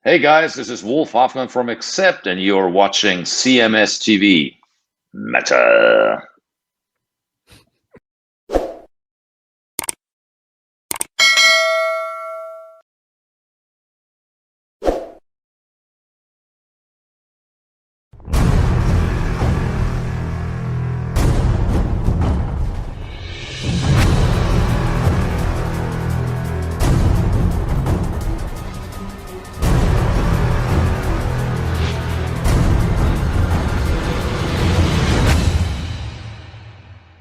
Hey guys, this is Wolf Hoffman from Accept, and you're watching CMS TV. Meta.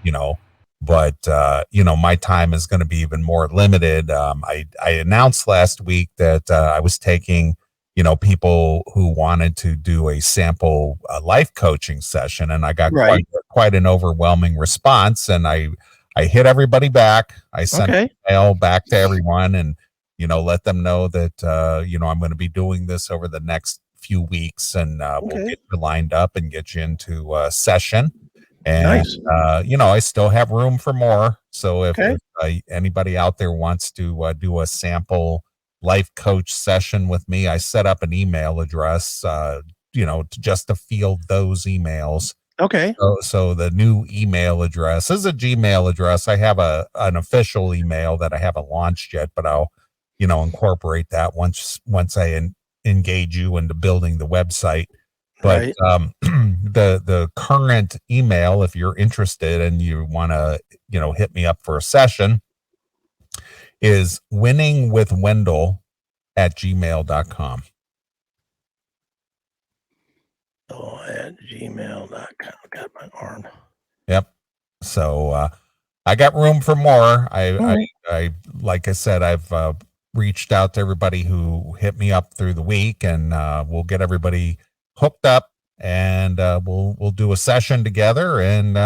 you know, but my time is going to be even more limited. I announced last week that I was taking, people who wanted to do a sample life coaching session, and I got Right. quite an overwhelming response, and I hit everybody back. I sent Okay. an email back to everyone, and let them know that I'm going to be doing this over the next few weeks, and we'll Okay. get you lined up and get you into a session. And, Nice. I still have room for more. So if Okay. anybody out there wants to do a sample life coach session with me, I set up an email address, just to field those emails. Okay. So the new email address is a Gmail address. I have an official email that I haven't launched yet, but I'll, incorporate that once I engage you into building the website. But Right. the current email, if you're interested and you want to, hit me up for a session, is winningwithwendell@gmail.com. Oh, at gmail.com. Got my arm. Yep. So I got room for more. Right. I like I said, I've reached out to everybody who hit me up through the week, and we'll get everybody hooked up, and we'll do a session together. And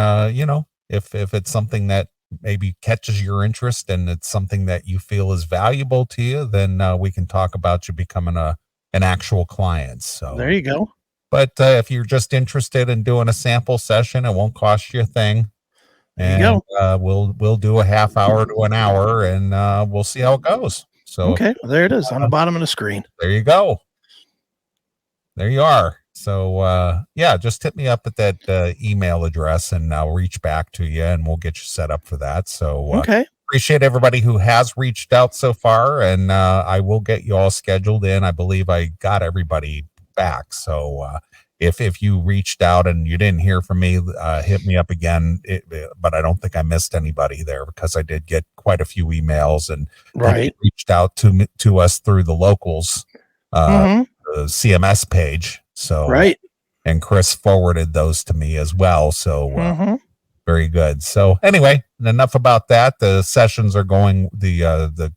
if it's something that maybe catches your interest and it's something that you feel is valuable to you, then we can talk about you becoming an actual client. So There you go. but if you're just interested in doing a sample session, it won't cost you a thing. There you And go. we'll do a half hour to an hour, and we'll see how it goes. So Okay. There it is on the bottom of the screen. there you go. There you are. So yeah, just hit me up at that email address, and I'll reach back to you, and we'll get you set up for that. So Okay. appreciate everybody who has reached out so far, and I will get you all scheduled in. I believe I got everybody back. So if you reached out and you didn't hear from me, hit me up again. But I don't think I missed anybody there, because I did get quite a few emails, and Right. people reached out to us through the locals. The CMS page. So Right. and Chris forwarded those to me as well. So very good. So anyway, enough about that. The sessions are going. The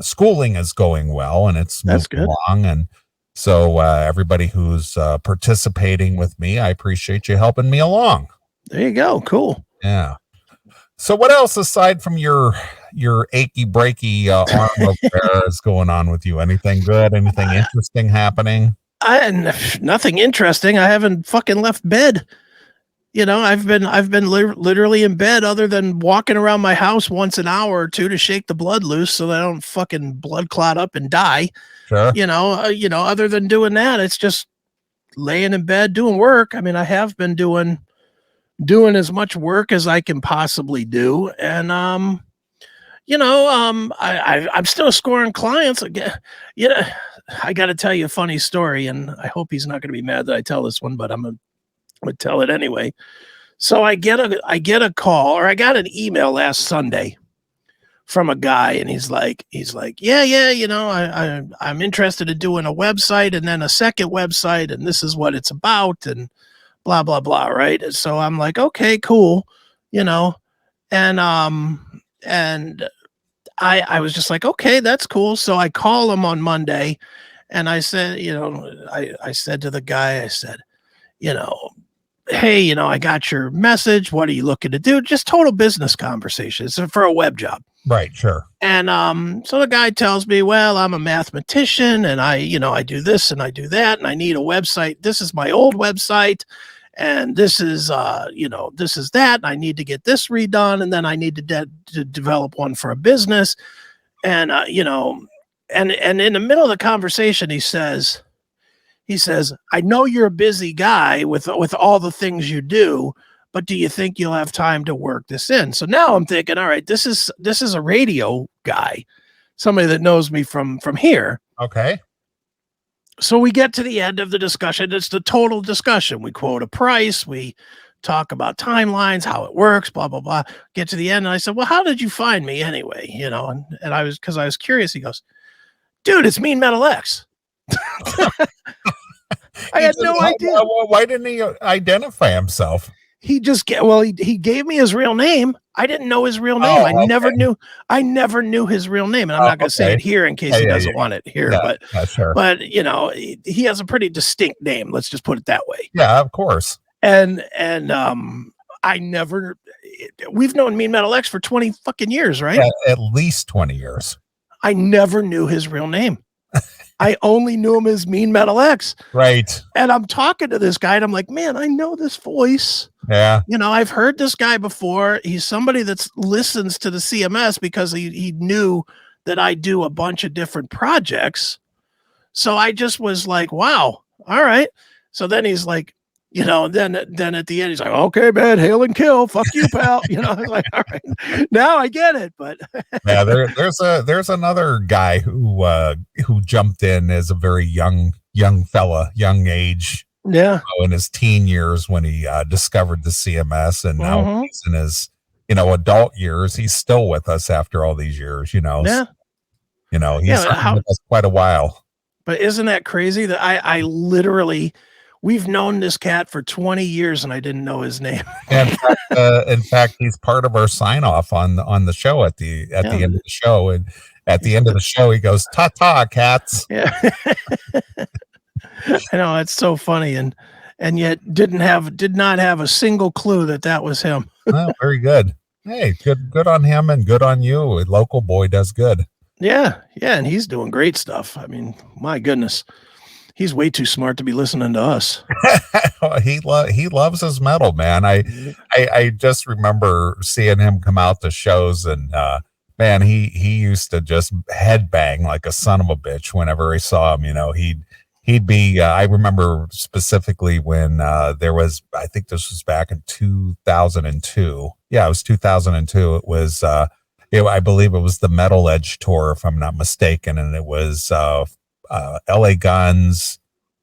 schooling is going well, and it's moving That's good. along. And so everybody who's participating with me, I appreciate you helping me along. There you go. Cool. Yeah. So what else aside from your achy breaky arm over there is going on with you? Anything good? Anything interesting happening? Nothing interesting. I haven't fucking left bed. I've been literally in bed, other than walking around my house once an hour or two to shake the blood loose so that I don't fucking blood clot up and die. Sure. Other than doing that, it's just laying in bed doing work. I mean, I have been doing as much work as I can possibly do, and I'm still scoring clients again. I got to tell you a funny story, and I hope he's not going to be mad that I tell this one, but I'm gonna tell it anyway. So I get a call, or I got an email last Sunday from a guy, and he's like, yeah, I'm interested in doing a website and then a second website, and this is what it's about, and blah blah blah, right? So I'm like, okay, cool, and I was just like, okay, that's cool. So I call him on Monday, and I said, I said to the guy, I said, hey, I got your message. What are you looking to do? Just total business conversations for a web job. Right, sure. And so the guy tells me, well, I'm a mathematician, and I do this and I do that, and I need a website. This is my old website, and this is this is that. And I need to get this redone, and then I need to develop one for a business. And And in the middle of the conversation, he says, I know you're a busy guy with all the things you do, but do you think you'll have time to work this in? So now I'm thinking, all right, this is a radio guy, somebody that knows me from here. Okay. So we get to the end of the discussion. It's the total discussion. We quote a price. We talk about timelines, how it works, blah, blah, blah. Get to the end. And I said, well, how did you find me anyway? You know, and I was, because I was curious. He goes, dude, it's Mean Metal X. I had no idea. Why didn't he identify himself? He just he gave me his real name. I didn't know his real name. I never knew his real name. And I'm not going to say it here in case he doesn't want it here, but you know, he has a pretty distinct name. Let's just put it that way. Yeah, of course. And we've known Mean Metal X for 20 fucking years, right? At least 20 years. I never knew his real name. I only knew him as Mean Metal X. Right. And I'm talking to this guy and I'm like, man, I know this voice. Yeah. You know, I've heard this guy before. He's somebody that listens to the CMS because he knew that I do a bunch of different projects. So I just was like, wow. All right. So then he's like, you know, then at the end, he's like, okay, man, hail and kill. Fuck you, pal. You know, I was like, all right, now I get it. But yeah, there's another guy who jumped in as a very young fella, young age. Yeah. In his teen years when he discovered the CMS, and now he's in his, you know, adult years. He's still with us after all these years, you know. Yeah. You know, he's been with us quite a while. But isn't that crazy that I literally, we've known this cat for 20 years and I didn't know his name. In fact, he's part of our sign off on the show at the end of the show. And at the end of the show, he goes, "Ta-ta, cats." Yeah. I know, it's so funny, and yet did not have a single clue that was him. Oh, very good. Hey, good on him and good on you. A local boy does good. Yeah, and he's doing great stuff. I mean, my goodness. He's way too smart to be listening to us. He loves his metal, man. I just remember seeing him come out to shows, and man, he used to just headbang like a son of a bitch whenever he saw him. You know, he'd be. I remember specifically when there was. I think this was back in 2002. Yeah, it was 2002. It was. I believe it was the Metal Edge tour, if I'm not mistaken, and it was. LA Guns,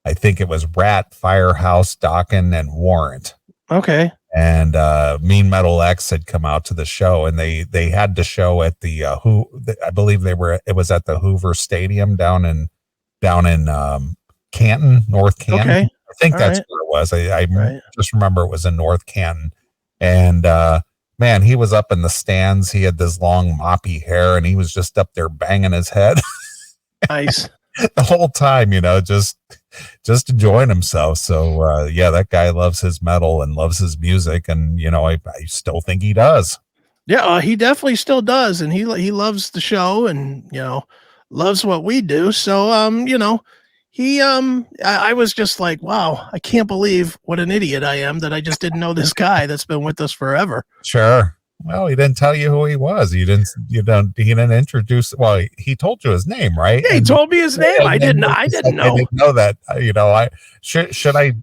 I think it was Rat, Firehouse, Dokken, and Warrant. Okay. And Mean Metal X had come out to the show, and they had the show at the I believe it was at the Hoover Stadium down in Canton, North Canton. Okay. I think that's where it was. I just remember it was in North Canton. And man, he was up in the stands. He had this long moppy hair, and he was just up there banging his head. Nice. The whole time, you know, just enjoying himself. So yeah, that guy loves his metal and loves his music, and you know, I still think he does. Yeah, he definitely still does, and he loves the show, and you know, loves what we do. So you know, I was just like, wow, I can't believe what an idiot I am that I just didn't know this guy that's been with us forever. Sure. Well, he didn't tell you who he was. He didn't introduce. Well, he told you his name, right? Yeah, he told me his name. I didn't know. I didn't know that. You know, I should I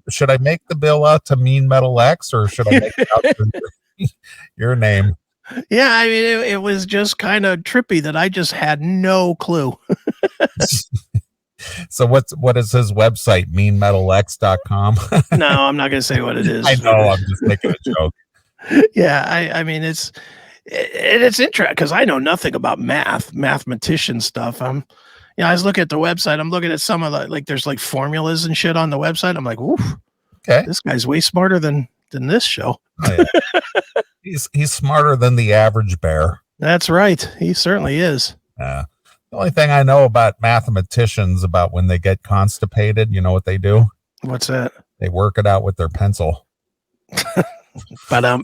make the bill out to Mean Metal X, or should I make it out to your name? Yeah, I mean, it was just kind of trippy that I just had no clue. So what is his website? meanmetalx.com? No, I'm not going to say what it is. I know. I'm just making a joke. Yeah, I mean, it's interesting because I know nothing about mathematician stuff. You know, I was looking at the website. I'm looking at some of the, like, there's like formulas and shit on the website. I'm like, oof, okay, this guy's way smarter than this show. Oh, yeah. He's smarter than the average bear. That's right. He certainly is. The only thing I know about mathematicians about when they get constipated, you know what they do? What's that? They work it out with their pencil. But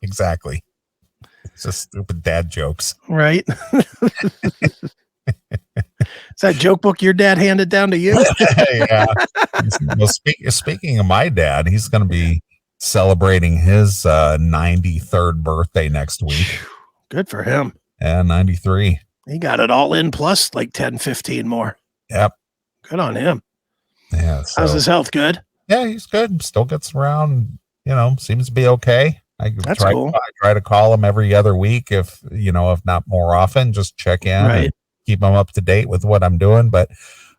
exactly. It's just stupid dad jokes, right? Is that joke book your dad handed down to you? Yeah. Well, speaking of my dad, he's going to be celebrating his 93rd birthday next week. Good for him. Yeah, 93. He got it all in plus like 10, 15 more. Yep. Good on him. Yeah. How's his health? Good? Yeah, he's good. Still gets around, seems to be okay. That's cool. I try to call him every other week if not more often, just check in and keep him up to date with what I'm doing. But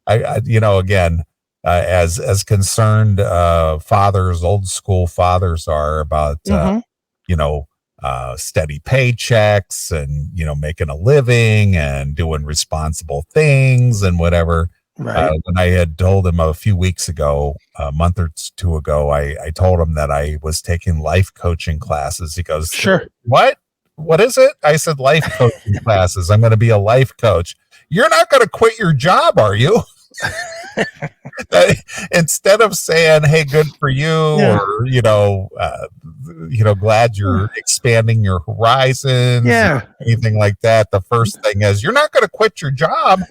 again, as concerned fathers, old school fathers are about, steady paychecks and, making a living and doing responsible things and whatever. Right. When I had told him a few weeks ago, a month or two ago, I told him that I was taking life coaching classes. He goes, sure. What is it? I said, life coaching classes. I'm going to be a life coach. You're not going to quit your job, are you? Instead of saying, hey, good for you, or glad you're expanding your horizons, anything like that, the first thing is, you're not going to quit your job.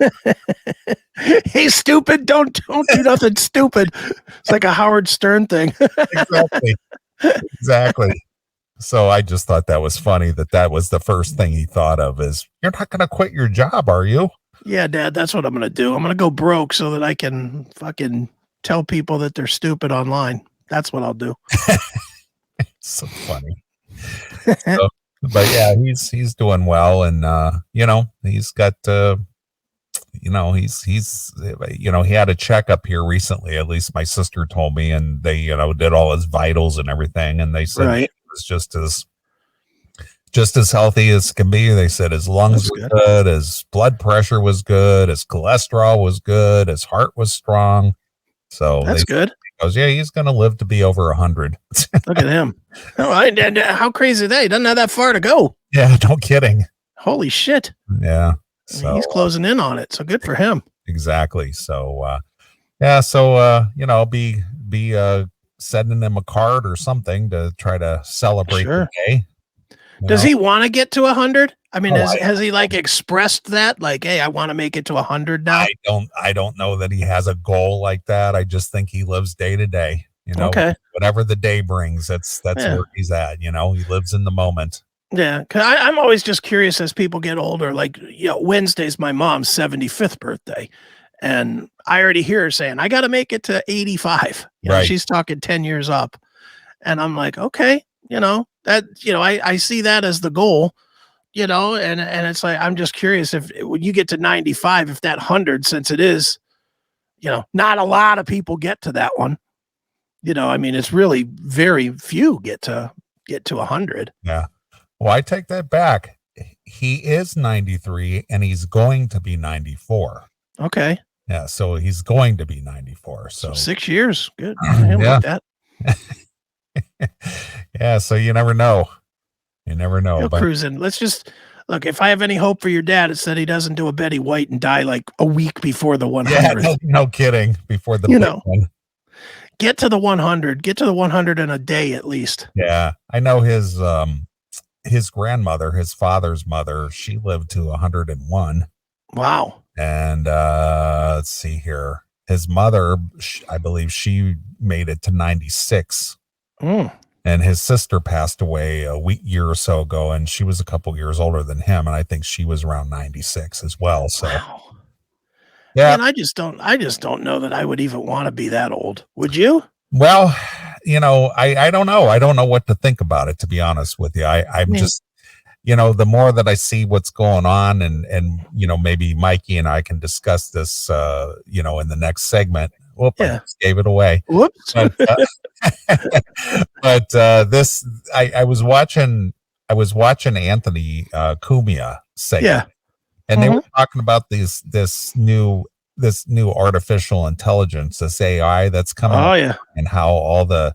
Hey, stupid, don't do nothing stupid. It's like a Howard Stern thing. Exactly. So I just thought that was funny that was the first thing he thought of is, you're not going to quit your job, are you? Yeah, Dad, that's what I'm going to do. I'm going to go broke so that I can fucking tell people that they're stupid online. That's what I'll do. So funny. But yeah, he's doing well. And, he's got, he had a checkup here recently. At least my sister told me, and they, did all his vitals and everything. And they said he was just as healthy as can be. They said his lungs were good, his blood pressure was good, his cholesterol was good, his heart was strong. So that's good. He goes, yeah, he's going to live to be over 100. Look at him. How crazy is that? He doesn't have that far to go. Yeah, no kidding. Holy shit. Yeah. So he's closing in on it. So good for him. Exactly. So, I'll be sending him a card or something to try to celebrate the day. Does he want to get to 100? I mean, has he like expressed that? Like, hey, I want to make it to 100 now? I don't know that he has a goal like that. I just think he lives day to day. Whatever the day brings, that's where he's at. He lives in the moment. Yeah, cause I'm always just curious as people get older. Like, Wednesday's my mom's 75th birthday, and I already hear her saying, I got to make it to 85. She's talking 10 years up. And I'm like, okay, I see that as the goal, and it's like, I'm just curious if when you get to 95, if that 100, since it is, not a lot of people get to that one, I mean, it's really very few get to 100. Yeah. Well, I take that back. He is 93 and he's going to be 94. Okay. Yeah. So he's going to be 94. So 6 years. Good. Like that. Yeah. So you never know. He'll cruise in. Let's just look. If I have any hope for your dad, it's that he doesn't do a Betty White and die like a week before the 100. Yeah, no kidding. Before the big one. Get to the 100. Get to the 100 in a day at least. Yeah, I know his grandmother, his father's mother, she lived to 101. Wow. And let's see here. His mother, I believe she made it to 96. And his sister passed away a year or so ago, and she was a couple years older than him, and I think she was around 96 as well. So, yeah. And I just don't know that I would even want to be that old. Would you? Well, I don't know. I don't know what to think about it, to be honest with you. I'm just, the more that I see what's going on, and maybe Mikey and I can discuss this, in the next segment. Whoop, I just gave it away. Whoops. But this, I was watching Anthony Cumia say, and they were talking about this new artificial intelligence, this AI that's coming, and how all the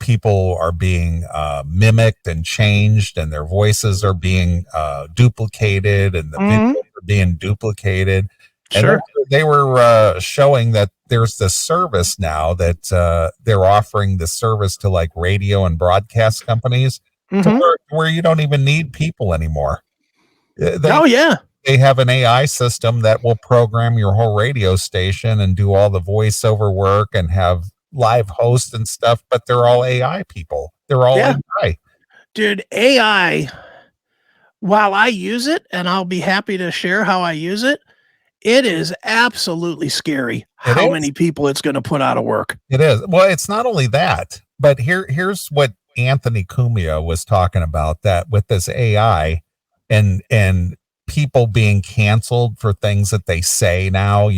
people are being mimicked and changed, and their voices are being duplicated, and the videos are being duplicated. And they were showing that there's this service now that they're offering the service to like radio and broadcast companies to where you don't even need people anymore. They have an AI system that will program your whole radio station and do all the voiceover work and have live hosts and stuff, but they're all AI people. They're all AI. Dude, AI while I use it, and I'll be happy to share how I use it, it is absolutely scary It how is. many people it's going to put out of work. It is. Well, it's not only that, but here's what Anthony Cumia was talking about, that with this AI and people being canceled for things that they say now,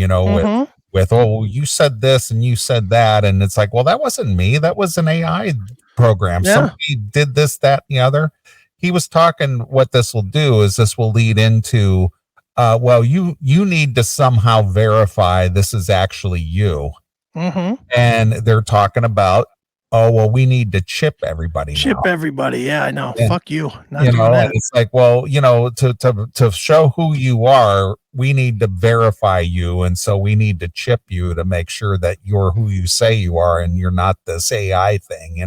with, oh, you said this and you said that, and it's like, well, that wasn't me, that was an AI program. Yeah. Somebody did this, that, and the other. He was talking, what this will do is this will lead into well, you need to somehow verify this is actually you. And they're talking about, oh, well, we need to chip everybody now. Chip everybody. Yeah, I know. And, fuck you. Not doing that. It's like, well, to show who you are, we need to verify you. And so we need to chip you to make sure that you're who you say you are and you're not this AI thing,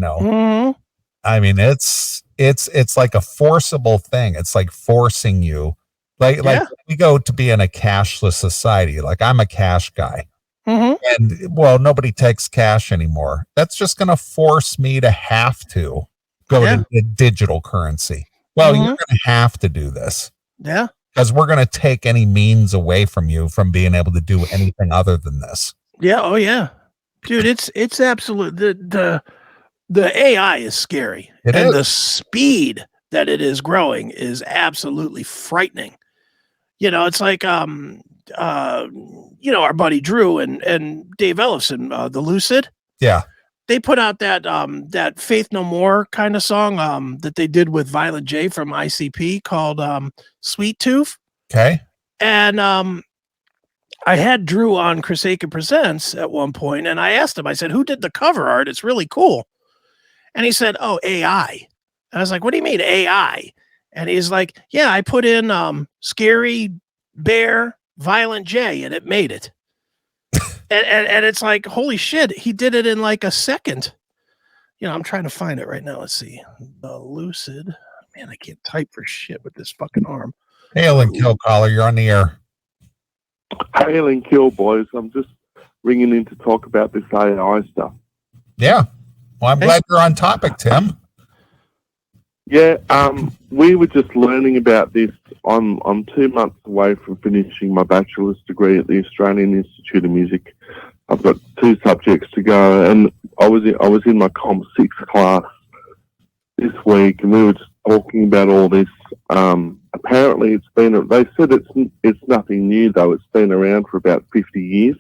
I mean, it's like a forcible thing. It's like forcing you. Like we go to be in a cashless society. Like, I'm a cash guy. And well, nobody takes cash anymore. That's just going to force me to have to go to digital currency. Well, you're going to have to do this. Yeah. Because we're going to take any means away from you from being able to do anything other than this. Yeah. Oh yeah. Dude, it's absolute. The AI is scary. The speed that it is growing is absolutely frightening. It's like, our buddy Drew and Dave Ellison, the Lucid. Yeah. They put out that Faith No More kind of song that they did with Violent J from ICP called Sweet Tooth. Okay. And I had Drew on Chrysaca Presents at one point, and I asked him, I said, who did the cover art? It's really cool. And he said, oh, AI. And I was like, what do you mean AI? And he's like, yeah, I put in Scary Bear Violent J and it made it. and it's like, holy shit, he did it in like a second. I'm trying to find it right now. Let's see. The Lucid. Man, I can't type for shit with this fucking arm. Hail and kill, caller. You're on the air. Hail and kill, boys. I'm just ringing in to talk about this AI stuff. Yeah. Well, I'm glad you're on topic, Tim. Yeah, we were just learning about this. I'm 2 months away from finishing my bachelor's degree at the Australian Institute of Music. I've got 2 subjects to go, and I was in my Comp 6 class this week, and we were just talking about all this. Apparently, they said it's nothing new, though. It's been around for about 50 years,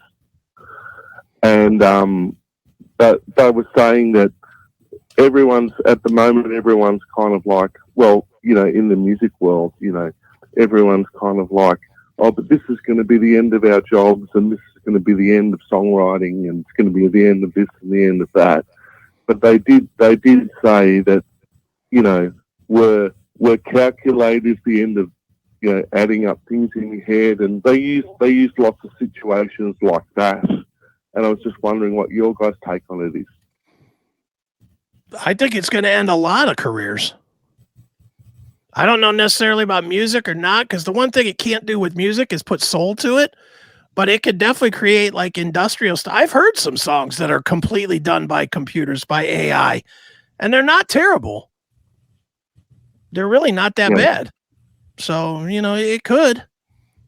and but they were saying that everyone's kind of like, well, in the music world, everyone's kind of like, oh, but this is going to be the end of our jobs, and this is going to be the end of songwriting, and it's going to be the end of this and the end of that. But they did say that, were calculators the end of, adding up things in your head, and they used lots of situations like that. And I was just wondering what your guys' take on it is. I think it's going to end a lot of careers. I don't know necessarily about music or not, because the one thing it can't do with music is put soul to it, but it could definitely create like industrial stuff. I've heard some songs that are completely done by computers, by AI, and they're not terrible. They're really not that bad. So, it could.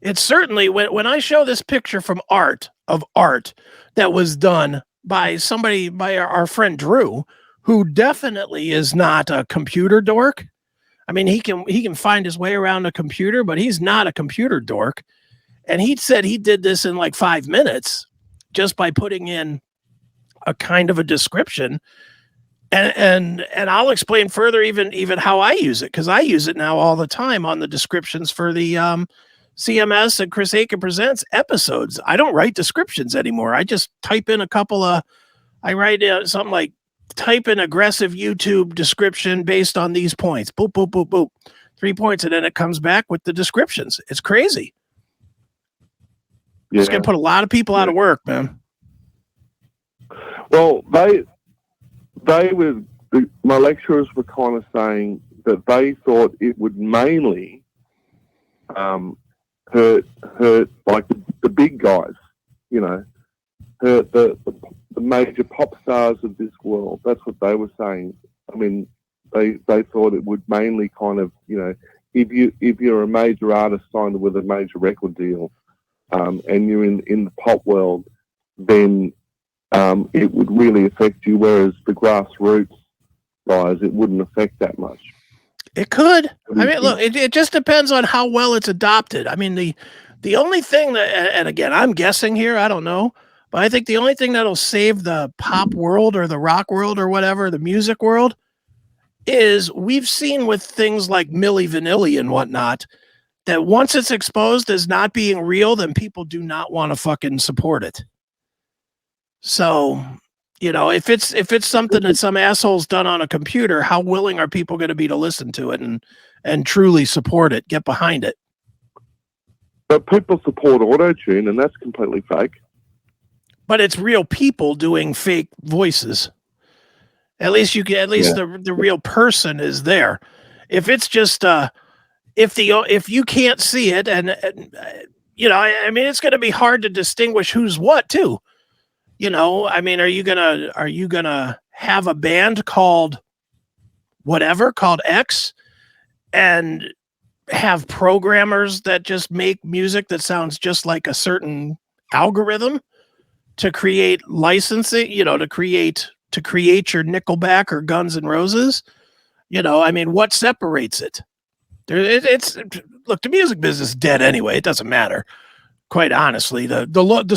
It's certainly, when I show this picture from art that was done by somebody, by our friend Drew, who definitely is not a computer dork. I mean, he can find his way around a computer, but he's not a computer dork. And he said he did this in like 5 minutes just by putting in a kind of a description. And I'll explain further even how I use it, because I use it now all the time on the descriptions for the CMS and Chrysaca Presents episodes. I don't write descriptions anymore. I just type in I write something like, type an aggressive YouTube description based on these points. Boop, boop, boop, boop. 3 points, and then it comes back with the descriptions. It's crazy. It's going to put a lot of people out of work, man. Well, my lecturers were kind of saying that they thought it would mainly hurt like the big guys, hurt the major pop stars of this world. That's what they were saying. I mean, they thought it would mainly kind of, if you're a major artist signed with a major record deal, and you're in the pop world, then it would really affect you. Whereas the grassroots guys, it wouldn't affect that much. It could. I mean, look, it just depends on how well it's adopted. I mean, the only thing that, and again, I'm guessing here, I don't know, but I think the only thing that'll save the pop world or the rock world or whatever, the music world, is we've seen with things like Milli Vanilli and whatnot, that once it's exposed as not being real, then people do not want to fucking support it. So, you know, if it's something that some asshole's done on a computer, how willing are people going to be to listen to it and truly support it, get behind it? But people support auto-tune, and that's completely fake. But it's real people doing fake voices. At least the real person is there. If it's just if you can't see it, and you know, I mean, it's going to be hard to distinguish who's what too. You know, I mean, are you gonna have a band called X and have programmers that just make music that sounds just like a certain algorithm to create licensing, you know, to create your Nickelback or Guns N' Roses? You know, I mean, what separates it? Look, the music business is dead anyway. It doesn't matter. Quite honestly, the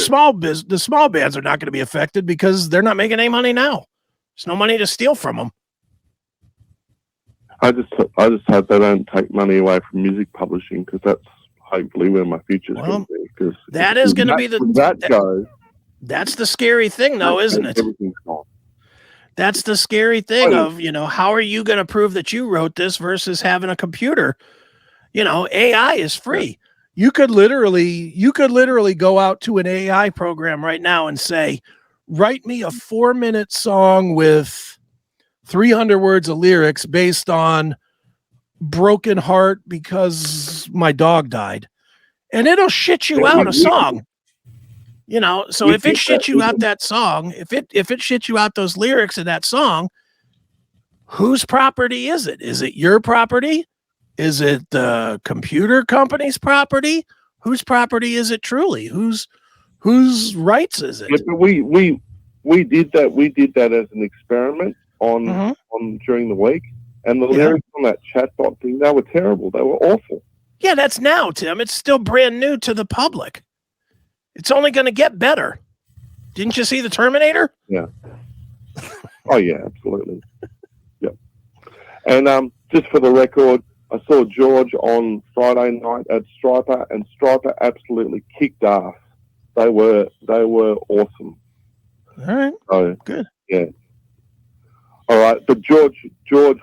small bands are not going to be affected because they're not making any money now. There's no money to steal from them. I just hope they don't take money away from music publishing, because that's hopefully where my future's going to be. Because that is going to be that's the scary thing, though, isn't it? Everything's gone. That's the scary thing of, you know, how are you going to prove that you wrote this versus having a computer? You know, AI is free. You could literally go out to an AI program right now and say, write me a 4-minute song with 300 words of lyrics based on broken heart because my dog died. And it'll shit you out a song. You know, so if it shits you out that song, if it shits you out those lyrics in that song, whose property is it? Is it your property? Is it the computer company's property? Whose property is it truly? Whose rights is it? Yeah, but we did that. We did that as an experiment on during the week, and the lyrics on that chatbot thing, they were terrible. They were awful. Yeah, that's now, Tim. It's still brand new to the public. It's only going to get better. Didn't you see the Terminator? Yeah. Oh yeah, absolutely. Yeah. And just for the record, I saw George on Friday night at Striper, and Striper absolutely kicked ass. They were awesome. All right. So, good. Yeah. All right, but George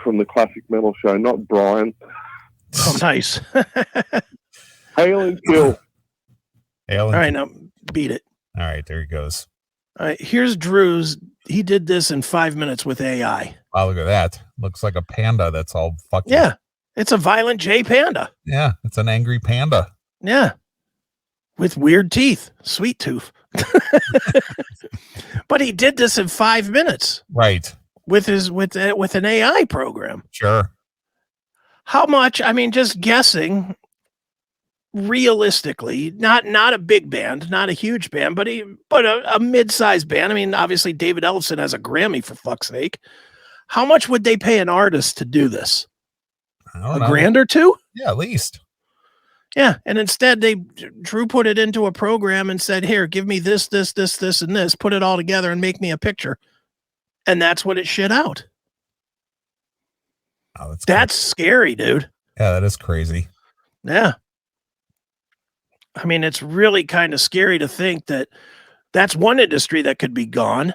from the Classic Metal Show, not Brian. Oh, nice. Hail and kill. Hail and all right, now beat it. All right, there he goes. All right, here's Drew's. He did this in 5 minutes with AI. Wow, look at that. Looks like a panda that's all fucking... Yeah, it's a violent J panda. Yeah, it's an angry panda. Yeah, with weird teeth. Sweet tooth. But he did this in 5 minutes. Right. With an AI program. Sure. How much? I mean, just guessing. Realistically, not a big band, not a huge band, but a mid-sized band. I mean, obviously David Ellefson has a Grammy, for fuck's sake. How much would they pay an artist to do this? A grand or two? Yeah, at least. Yeah, and instead Drew put it into a program and said, "Here, give me this, and this. Put it all together and make me a picture." And that's what it shit out. Oh, that's scary, dude. Yeah, that is crazy. Yeah. I mean, it's really kind of scary to think that that's one industry that could be gone.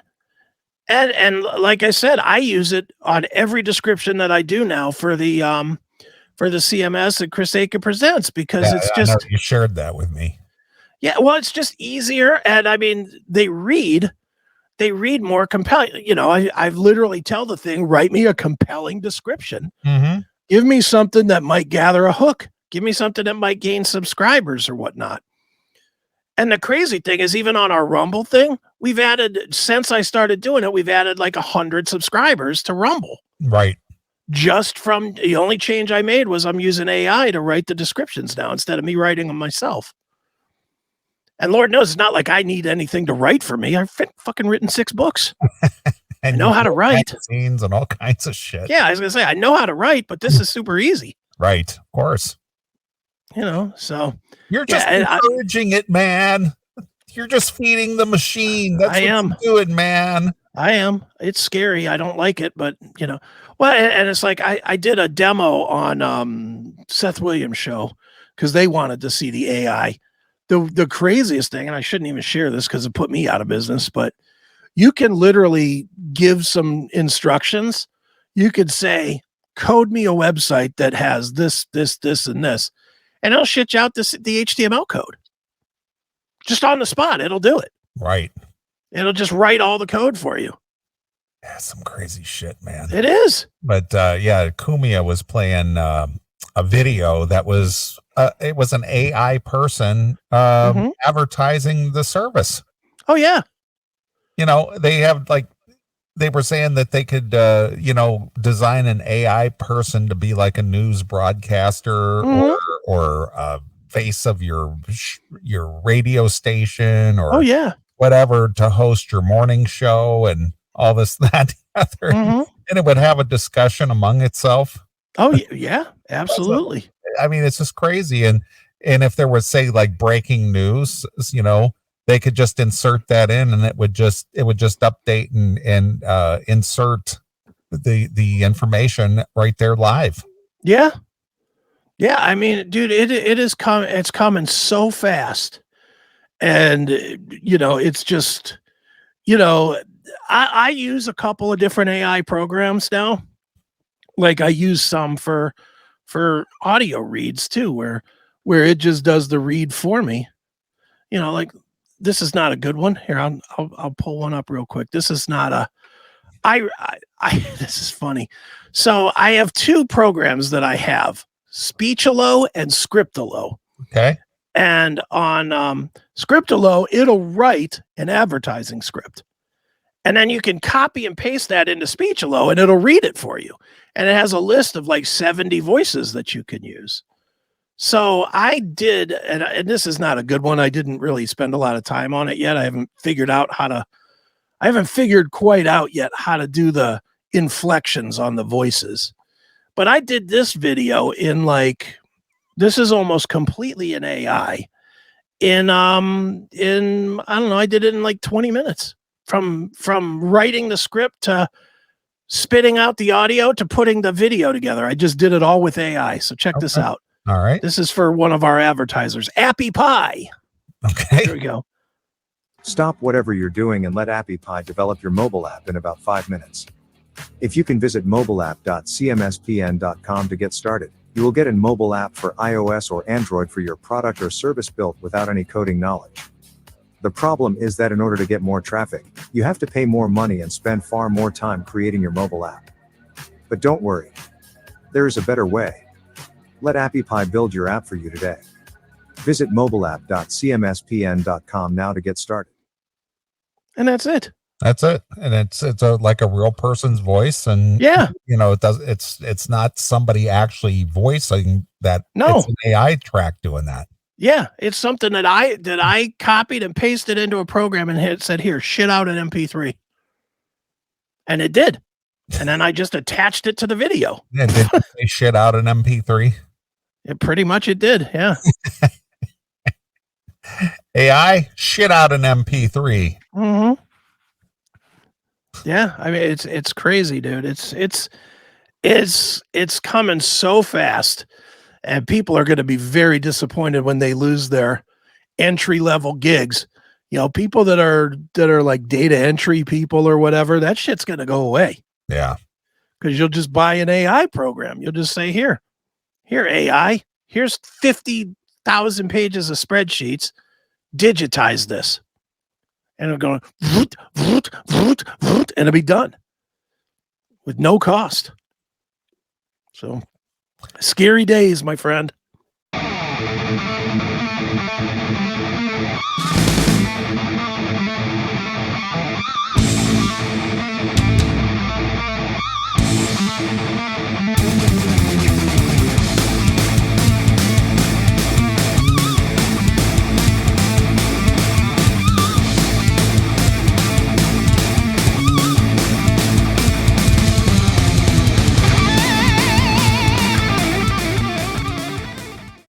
And like I said, I use it on every description that I do now for the CMS that Chris Aiken presents, because it's just... I know you shared that with me. Yeah, well, it's just easier. And I mean, they read more compelling. You know, I literally tell the thing, write me a compelling description. Mm-hmm. Give me something that might gather a hook. Give me something that might gain subscribers or whatnot. And the crazy thing is, even on our Rumble thing, we've added, since I started doing it, we've added like 100 subscribers to Rumble. Right. just from the only change I made was I'm using AI to write the descriptions now instead of me writing them myself. And Lord knows it's not like I need anything to write for me. I've fucking written 6 books. And I know how to write. Magazines and all kinds of shit. Yeah, I was gonna say I know how to write, but this is super easy. Right, of course. So You're just encouraging it, man. You're just feeding the machine. That's what you're doing, man. I am. It's scary. I don't like it, but well, and it's like I did a demo on Seth Williams' show because they wanted to see the AI. The craziest thing, and I shouldn't even share this because it put me out of business, but you can literally give some instructions. You could say, code me a website that has this, and this, and it'll shit you out the HTML code. Just on the spot, it'll do it. Right. It'll just write all the code for you. Yeah, some crazy shit, man. It is. But Kumia was playing a video that was it was an AI person advertising the service. Oh yeah. They have they were saying that they could design an AI person to be like a news broadcaster or face of your radio station or whatever to host your morning show and all this, that, the other. And it would have a discussion among itself. Oh yeah, absolutely. It's just crazy. And if there was, say, like breaking news, they could just insert that in and it would just update and insert the information right there live. Yeah. Yeah, dude, it's coming so fast. And it's just I use a couple of different AI programs now. Like I use some for audio reads too, where it just does the read for me. Like this is not a good one. Here, I'll pull one up real quick. This is not a this is funny. So I have 2 programs that I have, Speechalo and Scriptalo. Okay. And on Scriptalo, it'll write an advertising script. And then you can copy and paste that into Speechalo and it'll read it for you. And it has a list of like 70 voices that you can use. So I did, and this is not a good one. I didn't really spend a lot of time on it yet. I haven't figured quite out yet how to do the inflections on the voices. But I did this video in this is almost completely an AI in I don't know, I did it in like 20 minutes from writing the script to spitting out the audio to putting the video together. I just did it all with AI. So check this out. All right. This is for one of our advertisers, Appy Pie. Okay. Here we go. Stop whatever you're doing and let Appy Pie develop your mobile app in about 5 minutes. If you can visit mobileapp.cmspn.com to get started, you will get a mobile app for iOS or Android for your product or service built without any coding knowledge. The problem is that in order to get more traffic, you have to pay more money and spend far more time creating your mobile app. But don't worry. There is a better way. Let Appy Pie build your app for you today. Visit mobileapp.cmspn.com now to get started. And that's it. That's it. And it's like a real person's voice. And it's not somebody actually voicing that. No. It's an AI track doing that. Yeah, it's something that I copied and pasted into a program and said, here, shit out an MP3. And it did. And then I just attached it to the video. Yeah, did you say shit out an MP3? It pretty much it did, yeah. AI, shit out an MP3. Mm-hmm. Yeah, it's crazy, dude. It's coming so fast. And people are going to be very disappointed when they lose their entry-level gigs. People that are like data entry people or whatever, that shit's going to go away. Yeah. Because you'll just buy an AI program. You'll just say, here AI, here's 50,000 pages of spreadsheets. Digitize this. And it'll go, vroot, vroot, vroot, vroot, and it'll be done with no cost. So, scary days, my friend.